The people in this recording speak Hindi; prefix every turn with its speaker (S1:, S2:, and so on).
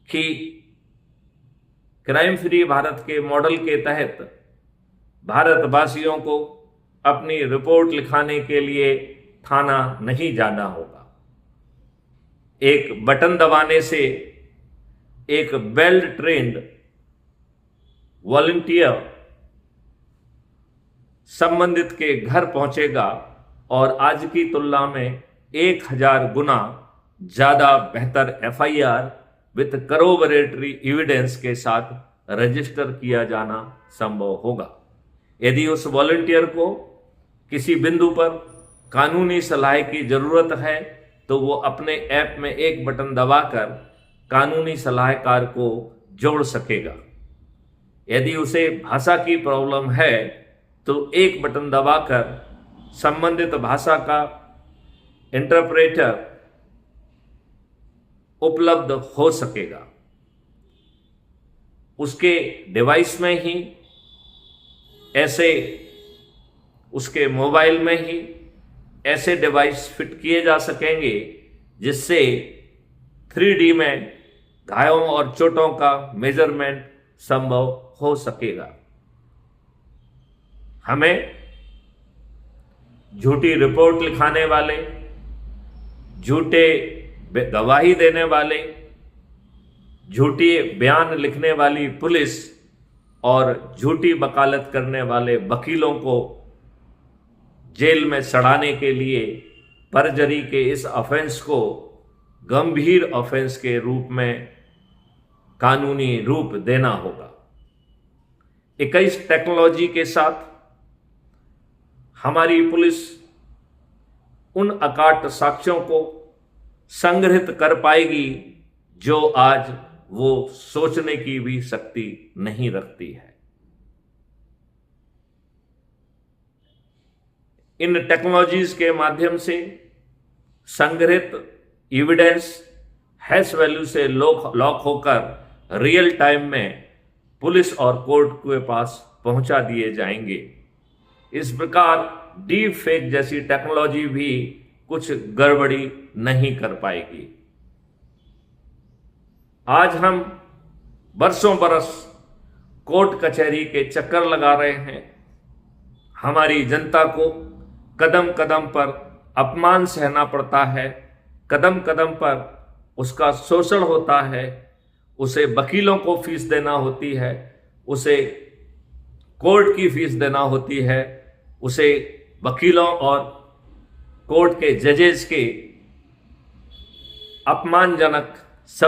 S1: कि क्राइम फ्री भारत के मॉडल के तहत भारतवासियों को अपनी रिपोर्ट लिखाने के लिए थाना नहीं जाना होगा। एक बटन दबाने से एक वेल ट्रेन्ड वॉलंटियर संबंधित के घर पहुंचेगा और आज की तुलना में 1000 गुना ज्यादा बेहतर एफआईआर विथ करोबरेटरी एविडेंस के साथ रजिस्टर किया जाना संभव होगा। यदि उस वॉलंटियर को किसी बिंदु पर कानूनी सलाह की जरूरत है तो वो अपने ऐप में एक बटन दबाकर कानूनी सलाहकार को जोड़ सकेगा। यदि उसे भाषा की प्रॉब्लम है तो एक बटन दबाकर संबंधित भाषा का इंटरप्रेटर उपलब्ध हो सकेगा। उसके डिवाइस में ही ऐसे, उसके मोबाइल में ही ऐसे डिवाइस फिट किए जा सकेंगे जिससे 3D में घायों और चोटों का मेजरमेंट संभव हो सकेगा। हमें झूठी रिपोर्ट लिखाने वाले, झूठे गवाही देने वाले, झूठी बयान लिखने वाली पुलिस और झूठी वकालत करने वाले वकीलों को जेल में सड़ाने के लिए परजरी के इस ऑफेंस को गंभीर ऑफेंस के रूप में कानूनी रूप देना होगा। 21 टेक्नोलॉजी के साथ हमारी पुलिस उन अकाट साक्ष्यों को संग्रहित कर पाएगी जो आज वो सोचने की भी शक्ति नहीं रखती है। इन टेक्नोलॉजीज के माध्यम से संग्रहित एविडेंस हैश वैल्यू से लॉक होकर रियल टाइम में पुलिस और कोर्ट के पास पहुंचा दिए जाएंगे। इस प्रकार डीप फेक जैसी टेक्नोलॉजी भी कुछ गड़बड़ी नहीं कर पाएगी। आज हम बरसों बरस कोर्ट कचहरी के चक्कर लगा रहे हैं। हमारी जनता को कदम कदम पर अपमान सहना पड़ता है, कदम कदम पर उसका शोषण होता है, उसे वकीलों को फीस देना होती है, उसे कोर्ट की फीस देना होती है, उसे वकीलों और कोर्ट के जजेस के अपमानजनक शब्द